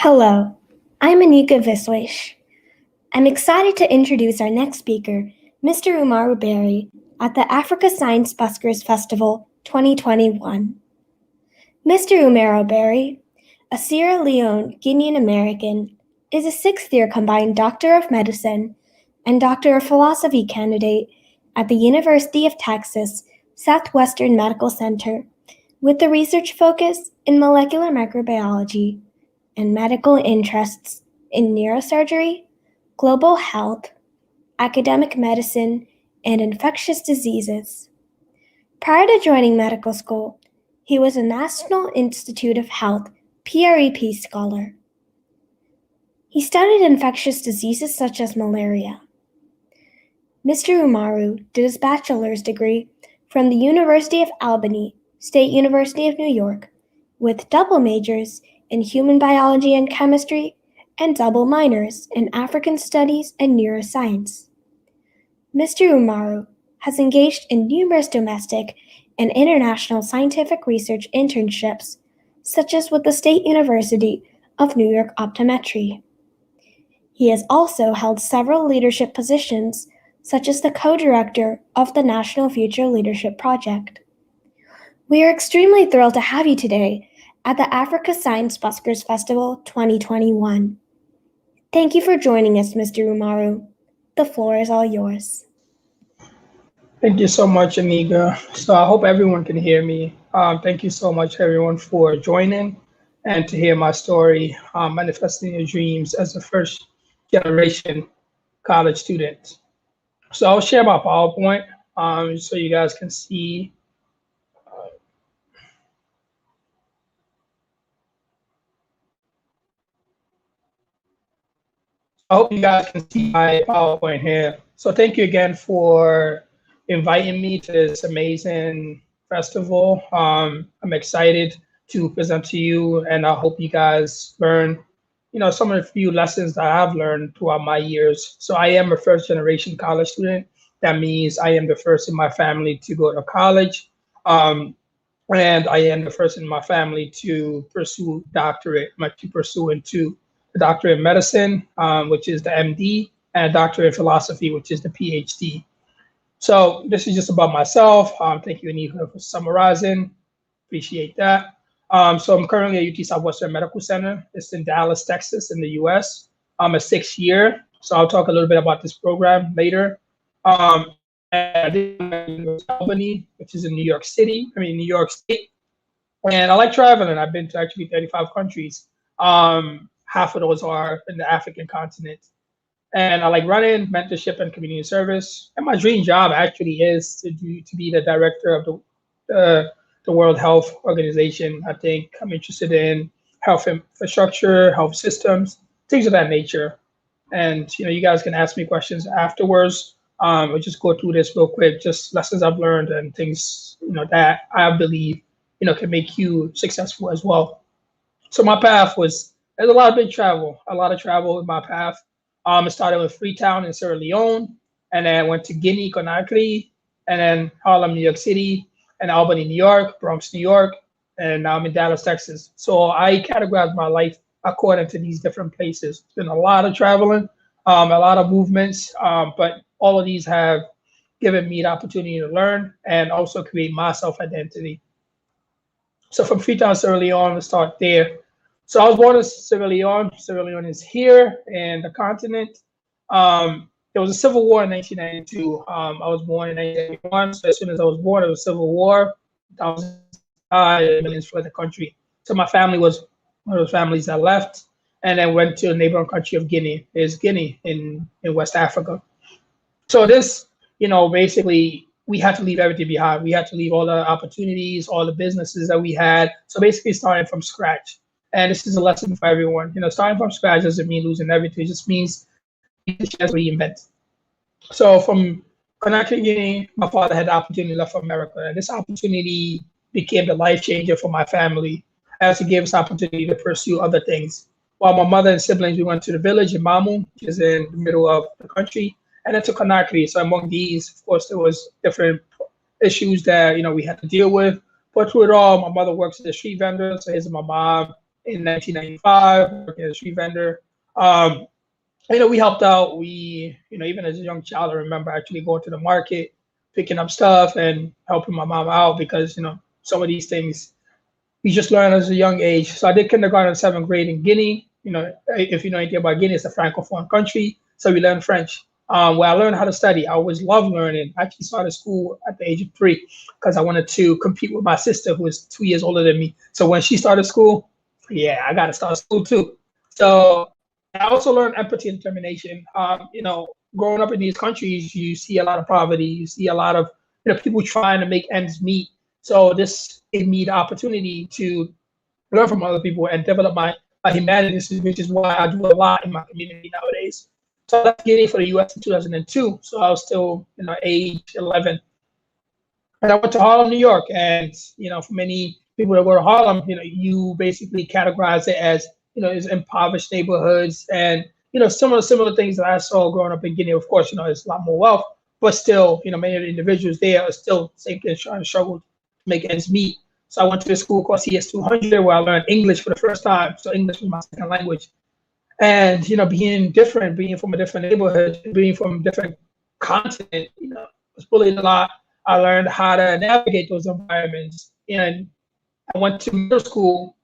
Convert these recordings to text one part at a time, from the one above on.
Hello, I'm Anika Viswesh. I'm excited to introduce our next speaker, Mr. Umaru Barrie, at the Africa Science Buskers Festival 2021. Mr. Umaru Barrie, a Sierra Leone Guinean American, is a sixth-year combined Doctor of Medicine and Doctor of Philosophy candidate at the University of Texas Southwestern Medical Center with a research focus in molecular microbiology and medical interests in neurosurgery, global health, academic medicine, and infectious diseases. Prior to joining medical school, he was a National Institute of Health PREP scholar. He studied infectious diseases such as malaria. Mr. Umaru did his bachelor's degree from the University of Albany, State University of New York, with double majors in human biology and chemistry and double minors in African studies and neuroscience. Mr. Umaru has engaged in numerous domestic and international scientific research internships, such as with the State University of New York Optometry. He has also held several leadership positions, such as the co-director of the National Future Leadership Project. We are extremely thrilled to have you today at the Africa Science Buskers Festival 2021. Thank you for joining us, Mr. Umaru. The floor is all yours. Thank you so much, Aniga. So I hope everyone can hear me. Thank you so much, everyone, for joining and to hear my story, manifesting your dreams as a first generation college student. So I'll share my PowerPoint so you guys can see. I hope you guys can see my PowerPoint here. So thank you again for inviting me to this amazing festival. I'm excited to present to you, and I hope you guys learn, some of the few lessons that I've learned throughout my years. So I am a first generation college student. That means I am the first in my family to go to college. And I am the first in my family to pursue doctorate, to pursue into a doctorate in medicine, which is the MD, and a doctorate in philosophy, which is the PhD. So this is just about myself. Thank you, Anita, for summarizing. Appreciate that. So I'm currently at UT Southwestern Medical Center. It's in Dallas, Texas, in the US. I'm a sixth year, so I'll talk a little bit about this program later. And I did Albany, which is in New York State. And I like traveling. I've been to actually 35 countries. Half of those are in the African continent. And I like running, mentorship, and community service. And my dream job actually is to be the director of the World Health Organization. I think I'm interested in health infrastructure, health systems, things of that nature. And you guys can ask me questions afterwards. We'll just go through this real quick, just lessons I've learned and things that I believe can make you successful as well. So my path there's a lot of travel in my path. It started with Freetown in Sierra Leone, and then went to Guinea, Conakry, and then Harlem, New York City, and Albany, New York, Bronx, New York, and now I'm in Dallas, Texas. So I categorize my life according to these different places. It's been a lot of traveling, a lot of movements, but all of these have given me the opportunity to learn and also create my self-identity. So from Freetown, Sierra Leone, let's start there. So I was born in Sierra Leone. Sierra Leone is here in the continent. There was a civil war in 1992. I was born in 1991. So as soon as I was born, there was a civil war. Thousands died, millions fled the country. So my family was one of those families that left and then went to the neighboring country of Guinea. There's Guinea in West Africa. So this, basically, we had to leave everything behind. We had to leave all the opportunities, all the businesses that we had. So basically starting from scratch. And this is a lesson for everyone. Starting from scratch doesn't mean losing everything. It just means you get a chance to reinvent. So from Conakry, Guinea, my father had the opportunity to leave for America. And this opportunity became the life changer for my family as it gave us opportunity to pursue other things. While my mother and siblings, we went to the village in Mamu, which is in the middle of the country, and then to Conakry. So among these, of course, there was different issues that we had to deal with. But through it all, my mother works as a street vendor. So here's my mom in 1995, working as a street vendor. We helped out. Even as a young child, I remember actually going to the market, picking up stuff and helping my mom out because, some of these things you just learn as a young age. So I did kindergarten and seventh grade in Guinea. If you know anything about Guinea, it's a francophone country. So we learned French. Where I learned how to study. I always loved learning. I actually started school at the age of 3 because I wanted to compete with my sister, who was 2 years older than me. So when she started school, yeah, I got to start school too. So I also learned empathy and determination. Growing up in these countries, you see a lot of poverty. You see a lot of people trying to make ends meet. So this gave me the opportunity to learn from other people and develop my humanities, which is why I do a lot in my community nowadays. So I left Guinea for the U.S. in 2002. So I was still, age 11. And I went to Harlem, New York. And, for many people that go to Harlem, you basically categorize it as, as impoverished neighborhoods and, some of the similar things that I saw growing up in Guinea. Of course, there's a lot more wealth, but still, many of the individuals there are still same thing, trying to struggle to make ends meet. So I went to a school called CS 200 where I learned English for the first time. So English was my second language. And, being different, being from a different neighborhood, being from a different continent, was bullied a lot. I learned how to navigate those environments. And I went to middle school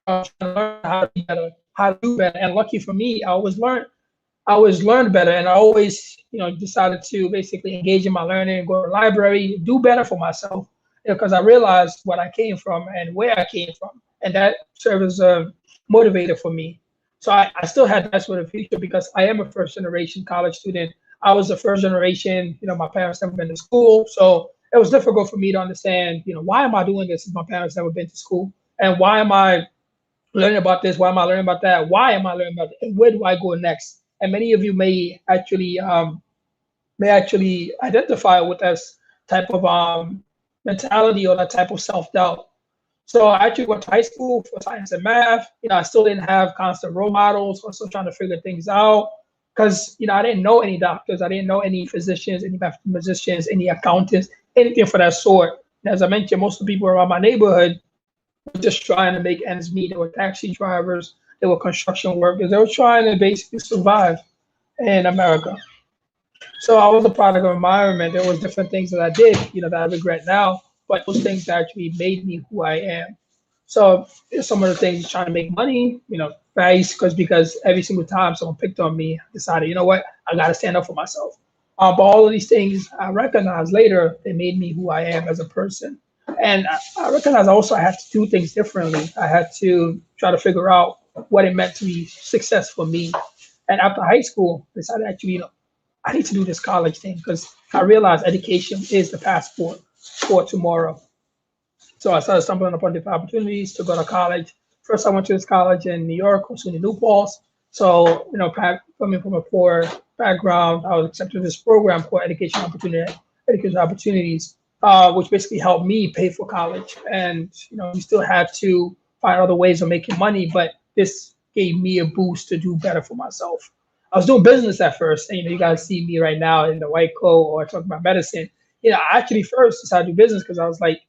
trying to learn how to be better, how to do better. And lucky for me, I always learned better, and I always, decided to basically engage in my learning, go to the library, do better for myself, because I realized what I came from and where I came from, and that served as a motivator for me. So I still had that sort of future because I am a first generation college student. I was the first generation, my parents never been to school, so it was difficult for me to understand, why am I doing this if my parents never been to school, and why am I learning about this? Why am I learning about that? Why am I learning about it? And where do I go next? And many of you may actually identify with this type of mentality or that type of self-doubt. So I actually went to high school for science and math. I still didn't have constant role models. I was still trying to figure things out because I didn't know any doctors, I didn't know any physicians, any mathematicians, any accountants, anything for that sort. And as I mentioned, most of the people around my neighborhood were just trying to make ends meet. They were taxi drivers, they were construction workers. They were trying to basically survive in America. So I was a product of environment. There was different things that I did, that I regret now, but those things actually made me who I am. So some of the things trying to make money, because every single time someone picked on me, I decided, what, I got to stand up for myself. But all of these things I recognized later, they made me who I am as a person. And I recognized also I had to do things differently. I had to try to figure out what it meant to be success for me. And after high school, I decided actually, I need to do this college thing because I realized education is the passport for tomorrow. So I started stumbling upon different opportunities to go to college. First, I went to this college in New York, SUNY New Paltz. So, coming from a poor background, I was accepted to this program called Education Opportunities, which basically helped me pay for college. And, we still had to find other ways of making money, but this gave me a boost to do better for myself. I was doing business at first, and you guys see me right now in the white coat or talking about medicine. I actually first decided to do business because I was like,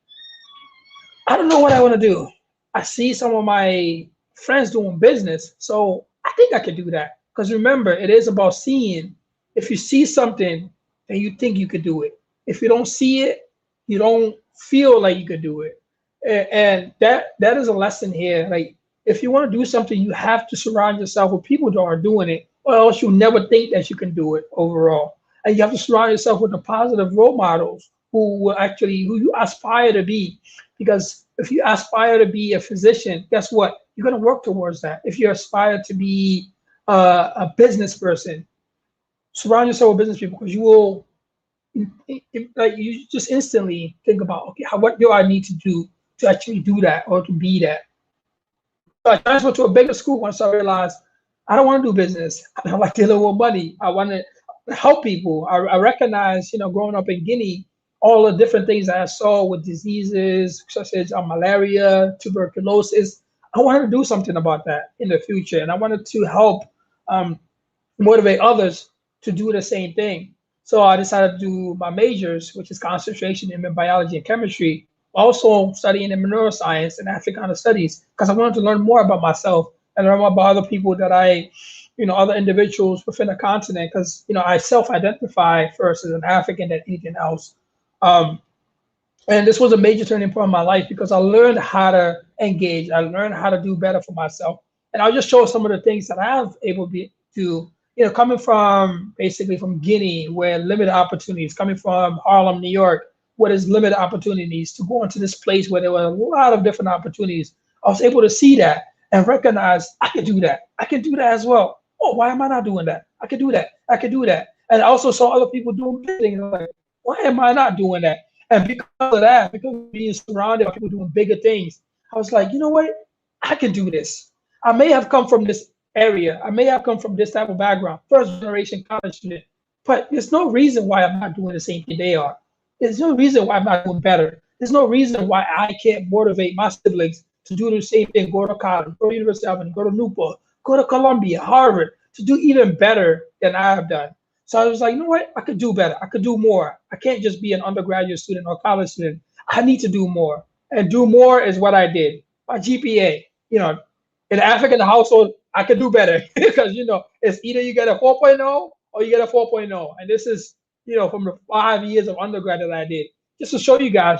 I don't know what I want to do. I see some of my friends doing business, so I think I could do that. Because remember, it is about seeing. If you see something, then you think you could do it. If you don't see it, you don't feel like you could do it. And that is a lesson here. Like, if you want to do something, you have to surround yourself with people that are doing it, or else you'll never think that you can do it overall. And you have to surround yourself with the positive role models who you aspire to be. Because if you aspire to be a physician, guess what? You're going to work towards that. If you aspire to be a business person, surround yourself with business people because you will, like, you just instantly think about, okay, what do I need to do to actually do that or to be that? So I transferred to a bigger school once I realized I don't want to do business. I don't like dealing with money. I want to help people. I recognize, growing up in Guinea, all the different things that I saw with diseases such as malaria, tuberculosis. I wanted to do something about that in the future, and I wanted to help motivate others to do the same thing. So I decided to do my majors, which is concentration in biology and chemistry. also studying in neuroscience and Africana studies because I wanted to learn more about myself and learn more about other people that other individuals within the continent because, I self-identify first as an African than anything else. Um, and this was a major turning point in my life because I learned how to engage. I learned how to do better for myself. And I'll just show some of the things that I have able to do, coming from basically from Guinea, where limited opportunities, coming from Harlem, New York, where there's limited opportunities, to go into this place where there were a lot of different opportunities. I was able to see that and recognize I can do that. I can do that as well. Oh, why am I not doing that? I can do that. I can do that. And I also saw other people doing big things. Like, why am I not doing that? And because of that, because of being surrounded by people doing bigger things, I was like, you know what? I can do this. I may have come from this area. I may have come from this type of background, first generation college student, but there's no reason why I'm not doing the same thing they are. There's no reason why I'm not doing better. There's no reason why I can't motivate my siblings to do the same thing, go to college, go to University of Albany, go to Newport, go to Columbia, Harvard, to do even better than I have done. So I was like, you know what? I could do better. I could do more. I can't just be an undergraduate student or college student. I need to do more. And do more is what I did. My GPA, in the African household, I could do better because, it's either you get a 4.0 or you get a 4.0. And this is, from the 5 years of undergrad that I did. Just to show you guys,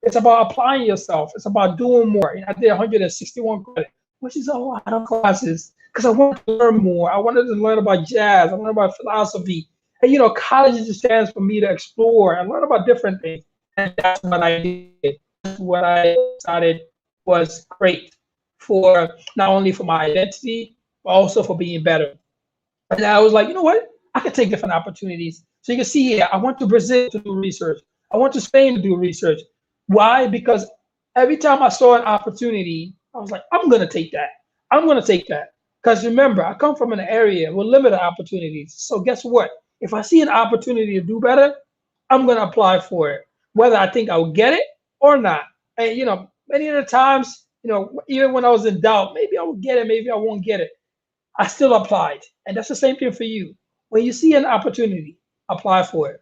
it's about applying yourself. It's about doing more. I did 161 credit, which is a lot of classes because I wanted to learn more. I wanted to learn about jazz. I learned about philosophy. And, college just stands for me to explore and learn about different things. And that's what I did. That's what I decided was great for not only for my identity, but also for being better. And I was like, you know what? I can take different opportunities. So you can see here, I went to Brazil to do research. I went to Spain to do research. Why? Because every time I saw an opportunity, I was like, I'm going to take that. I'm going to take that. Because remember, I come from an area with limited opportunities. So guess what? If I see an opportunity to do better, I'm going to apply for it, whether I think I will get it or not. And, many of the times, even when I was in doubt, maybe I will get it, maybe I won't get it. I still applied. And that's the same thing for you. When you see an opportunity, apply for it.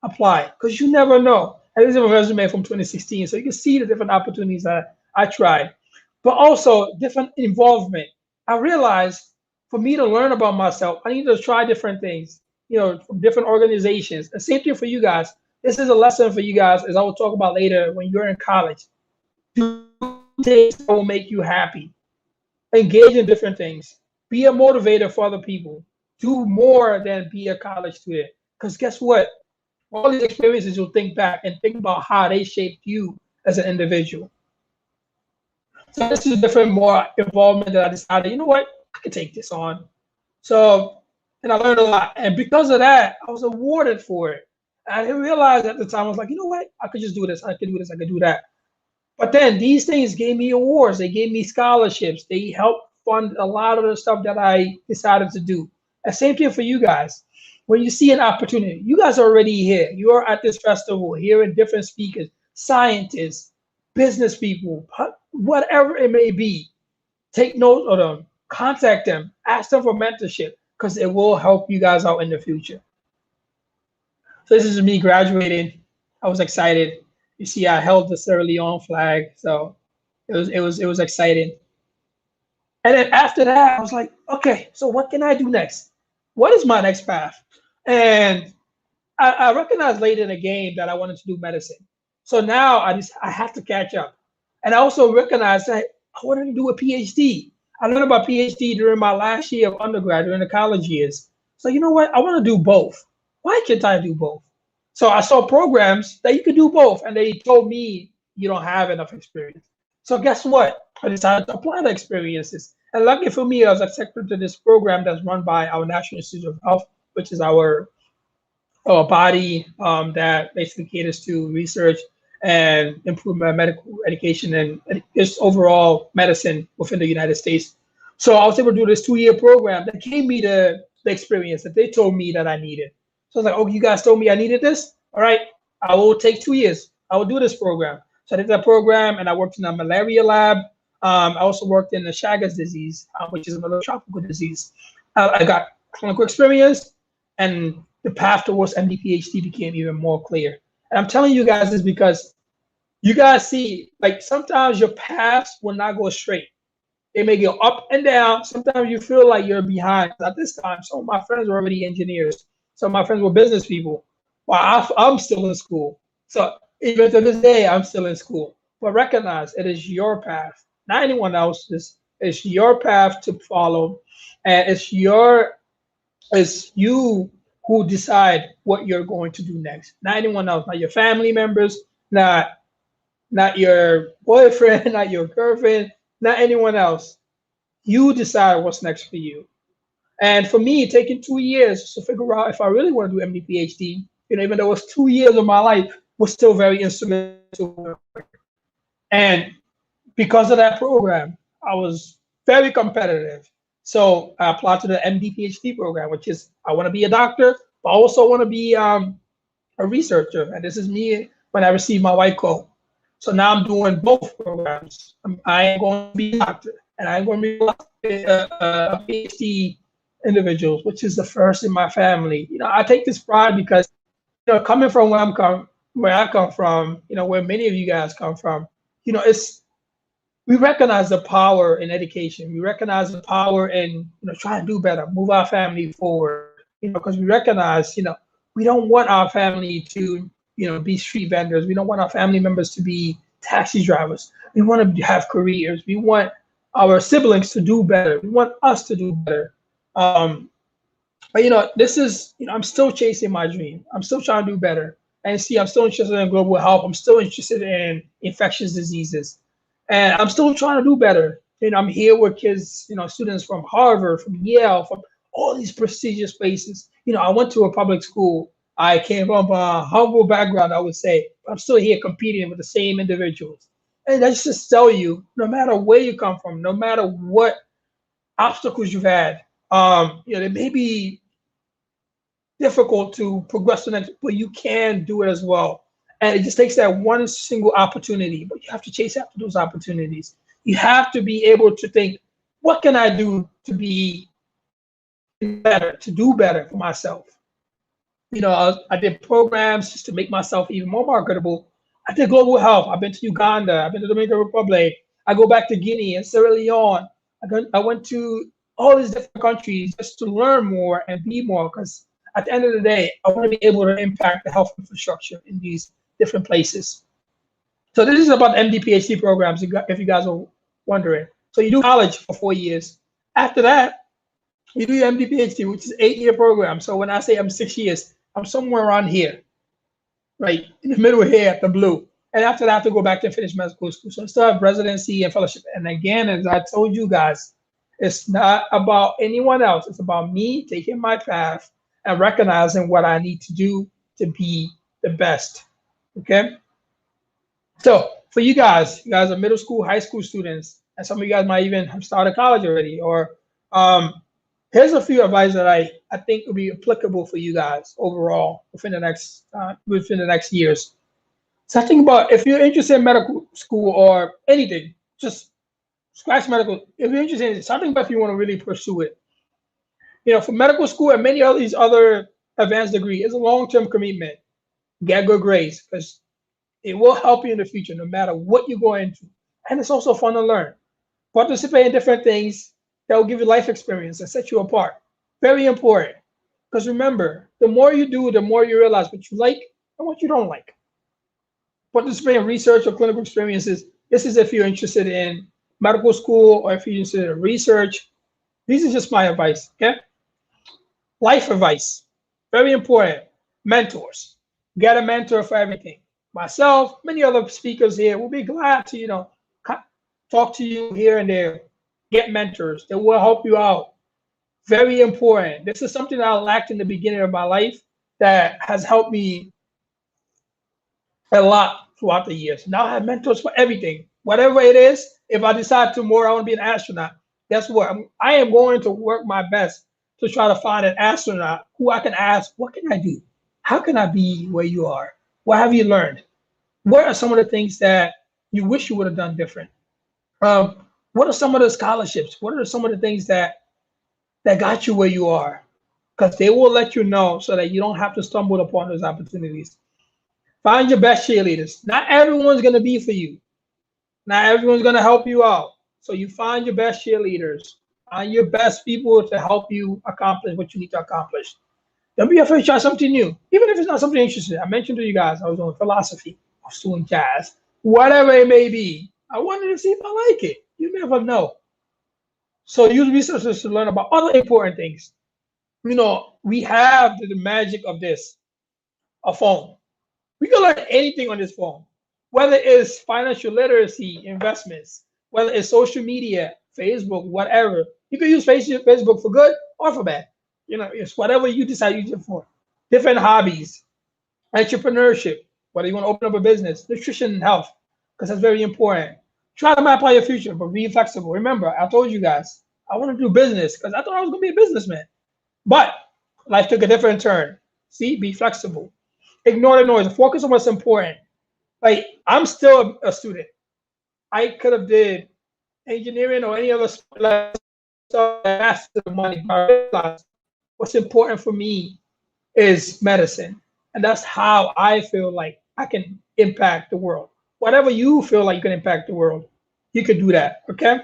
Apply, because you never know. And this is a resume from 2016, so you can see the different opportunities that I tried. But also different involvement. I realized for me to learn about myself, I need to try different things, from different organizations. The same thing for you guys. This is a lesson for you guys, as I will talk about later when you're in college. Do things that will make you happy. Engage in different things. Be a motivator for other people. Do more than be a college student. Because guess what? All these experiences, you'll think back and think about how they shaped you as an individual. So this is different, more involvement that I decided, you know what? I can take this on. So, and I learned a lot. And because of that, I was awarded for it. And I didn't realize at the time, I was like, you know what? I could just do this. I could do this. I could do that. But then these things gave me awards. They gave me scholarships. They helped fund a lot of the stuff that I decided to do. And same thing for you guys. When you see an opportunity, you guys are already here. You are at this festival, hearing different speakers, scientists, business people, whatever it may be. Take note of them, contact them, ask them for mentorship, because it will help you guys out in the future. So this is me graduating. I was excited. You see, I held the Sierra Leone flag, so it was exciting. And then after that, I was like, okay, so what can I do next? What is my next path? And I recognized later in the game that I wanted to do medicine. So now I have to catch up. And I also recognized that I wanted to do a PhD. I learned about PhD during my last year of undergrad, during the college years. So you know what? I want to do both. Why can't I do both? So I saw programs that you could do both, and they told me you don't have enough experience. So guess what? I decided to apply the experiences. And lucky for me, I was accepted to this program that's run by our National Institute of Health, which is our body that basically caters to research and improvement medical education and just overall medicine within the United States. So I was able to do this 2-year program that gave me the experience that they told me that I needed. So I was like, oh, you guys told me I needed this? All right, I will take 2 years. I will do this program. So I did that program, and I worked in a malaria lab. I also worked in the Chagas disease, which is another tropical disease. I got clinical experience, and the path towards MD PhD became even more clear. And I'm telling you guys this because you guys see, like sometimes your path will not go straight. It may go up and down. Sometimes you feel like you're behind. At this time, some of my friends were already engineers. Some of my friends were business people. While I'm still in school. So even to this day, I'm still in school. But recognize it is your path, not anyone else's. It's your path to follow, and it's you who decide what you're going to do next. Not anyone else. Not your family members. Not your boyfriend. Not your girlfriend. Not anyone else. You decide what's next for you. And for me, taking 2 years to figure out if I really want to do MD PhD, even though it was 2 years of my life, was still very instrumental. And because of that program, I was very competitive. So I applied to the MD PhD program, which is I want to be a doctor, but I also want to be a researcher. And this is me when I received my white coat. So now I'm doing both programs. I am going to be a doctor, and I'm going to be a PhD individuals, which is the first in my family. I take this pride because, coming from where I come from, where many of you guys come from, it's we recognize the power in education. We recognize the power in trying to do better, move our family forward. Because we recognize, we don't want our family to be street vendors. We don't want our family members to be taxi drivers. We want to have careers. We want our siblings to do better. We want us to do better. But this is, I'm still chasing my dream. I'm still trying to do better. And see, I'm still interested in global health. I'm still interested in infectious diseases. And I'm still trying to do better. I'm here with kids, students from Harvard, from Yale, from all these prestigious places. I went to a public school. I came from a humble background, I would say. But I'm still here competing with the same individuals. And that's just tell you, no matter where you come from, no matter what obstacles you've had, it may be difficult to progress to the next, but you can do it as well. And it just takes that one single opportunity, but you have to chase after those opportunities. You have to be able to think, what can I do to be better, to do better for myself? I did programs just to make myself even more marketable. I did global health. I've been to Uganda. I've been to the Dominican Republic. I go back to Guinea and Sierra Leone. I went to all these different countries just to learn more and be more, because at the end of the day, I want to be able to impact the health infrastructure in these different places. So this is about MD PhD programs, if you guys are wondering. So you do college for 4 years. After that, you do your MD PhD, which is 8-year program. So when I say I'm 6 years, I'm somewhere around here, right in the middle here at the blue. And after that, I have to go back to finish medical school. So I still have residency and fellowship. And again, as I told you guys, it's not about anyone else. It's about me taking my path and recognizing what I need to do to be the best. Okay. So for you guys are middle school, high school students, and some of you guys might even have started college already. Or here's a few advice that I think will be applicable for you guys overall within the next years. So think about, if you're interested in medical school or anything, just scratch medical. If you're interested in it, something about if you want to really pursue it. For medical school and many of these other advanced degree, it's a long-term commitment. Get good grades, because it will help you in the future no matter what you go into. And it's also fun to learn. Participate in different things that will give you life experience and set you apart. Very important. Because remember, the more you do, the more you realize what you like and what you don't like. Participate in research or clinical experiences. This is if you're interested in medical school or if you're interested in research. These are just my advice, okay? Life advice, very important. Mentors. Get a mentor for everything. Myself, many other speakers here will be glad to, talk to you here and there. Get mentors that will help you out. Very important. This is something that I lacked in the beginning of my life that has helped me a lot throughout the years. Now I have mentors for everything. Whatever it is, if I decide tomorrow I want to be an astronaut, guess what? I am going to work my best to try to find an astronaut who I can ask, what can I do? How can I be where you are? What have you learned? What are some of the things that you wish you would have done different? What are some of the scholarships? What are some of the things that got you where you are? Because they will let you know so that you don't have to stumble upon those opportunities. Find your best cheerleaders. Not everyone's going to be for you. Not everyone's going to help you out. So you find your best cheerleaders. Find your best people to help you accomplish what you need to accomplish. Don't be afraid to try something new, even if it's not something interesting. I mentioned to you guys I was doing philosophy, I was doing jazz, whatever it may be. I wanted to see if I like it. You never know. So use resources to learn about other important things. We have the magic of this, a phone. We can learn anything on this phone, whether it's financial literacy, investments, whether it's social media, Facebook, whatever. You can use Facebook for good or for bad. It's whatever you decide to use it for. Different hobbies, entrepreneurship, whether you want to open up a business, nutrition and health, because that's very important. Try to map out your future, but be flexible. Remember, I told you guys, I want to do business because I thought I was going to be a businessman. But life took a different turn. See, be flexible. Ignore the noise. Focus on what's important. Like, I'm still a student. I could have did engineering or any other stuff faster money. But I realized what's important for me is medicine. And that's how I feel like I can impact the world. Whatever you feel like you can impact the world, you could do that. Okay?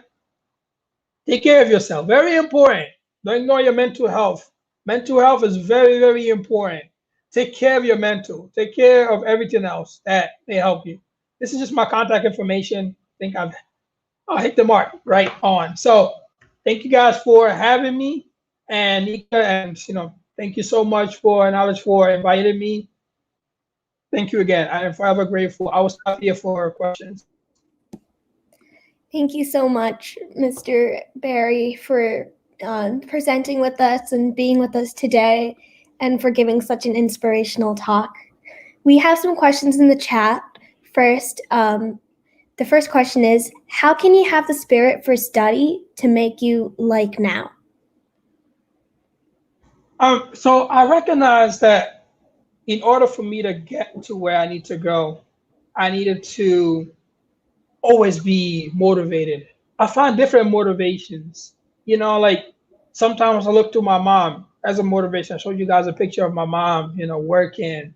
Take care of yourself. Very important. Don't ignore your mental health. Mental health is very, very important. Take care of your mental. Take care of everything else that may help you. This is just my contact information. I think I've hit the mark right on. So thank you guys for having me. And Nika, and thank you so much for Knowledge for inviting me. Thank you again. I am forever grateful. I will stop here for questions. Thank you so much, Mr. Barrie, for presenting with us and being with us today, and for giving such an inspirational talk. We have some questions in the chat. First, the first question is, how can you have the spirit for study to make you like now? So I recognize that in order for me to get to where I need to go, I needed to always be motivated. I find different motivations. Like sometimes I look to my mom as a motivation. I showed you guys a picture of my mom, working,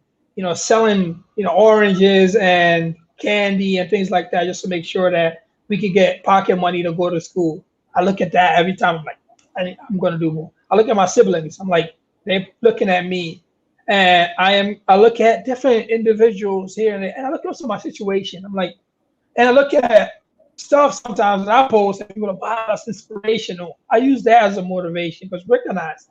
selling, oranges and candy and things like that, just to make sure that we could get pocket money to go to school. I look at that every time. I'm like, I'm going to do more. I look at my siblings. I'm like, they're looking at me. And I look at different individuals here and there, and I look at my situation. I'm like, and I look at stuff sometimes that I post and people are like, wow, that's inspirational. I use that as a motivation because recognize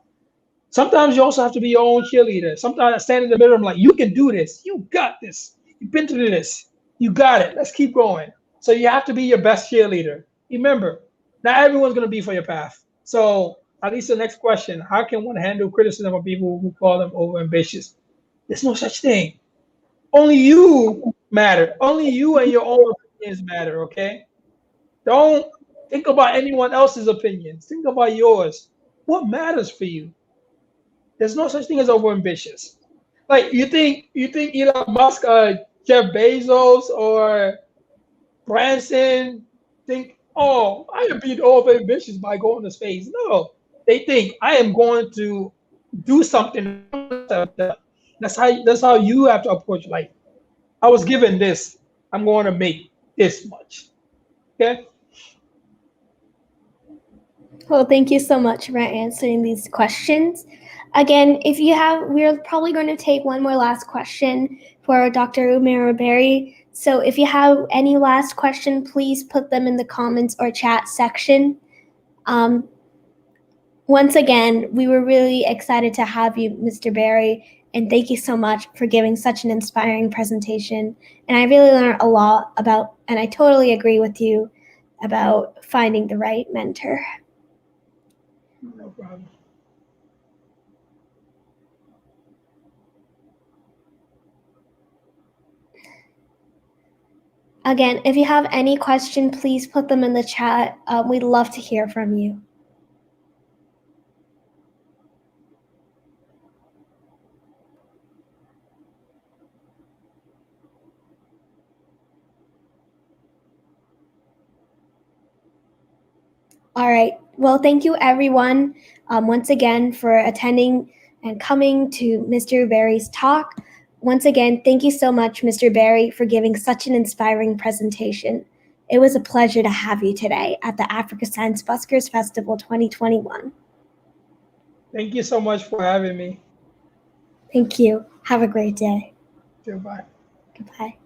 sometimes you also have to be your own cheerleader. Sometimes I stand in the middle, I'm like, you can do this. You got this. You've been through this. You got it. Let's keep going. So you have to be your best cheerleader. Remember, not everyone's going to be for your path. So at least the next question, how can one handle criticism of people who call them overambitious? There's no such thing. Only you matter. Only you and your own opinions matter, okay? Don't think about anyone else's opinions. Think about yours. What matters for you? There's no such thing as overambitious. Like you think Elon Musk, Jeff Bezos, or Branson think, oh, I am being overambitious by going to space. No, they think I am going to do something. That's how you have to approach life. I was given this. I'm going to make this much. Okay. Well, thank you so much for answering these questions. Again, we're probably going to take one more last question for Dr. Umaru Barrie. So if you have any last question, please put them in the comments or chat section. Once again, we were really excited to have you, Mr. Barrie, and thank you so much for giving such an inspiring presentation. And I really learned a lot and I totally agree with you about finding the right mentor. No problem. Again, if you have any question, please put them in the chat. We'd love to hear from you. All right. Well, thank you, everyone, once again for attending and coming to Mr. Barrie's talk. Once again, thank you so much, Mr. Barrie, for giving such an inspiring presentation. It was a pleasure to have you today at the Africa Science Buskers Festival 2021. Thank you so much for having me. Thank you. Have a great day. Goodbye. Goodbye.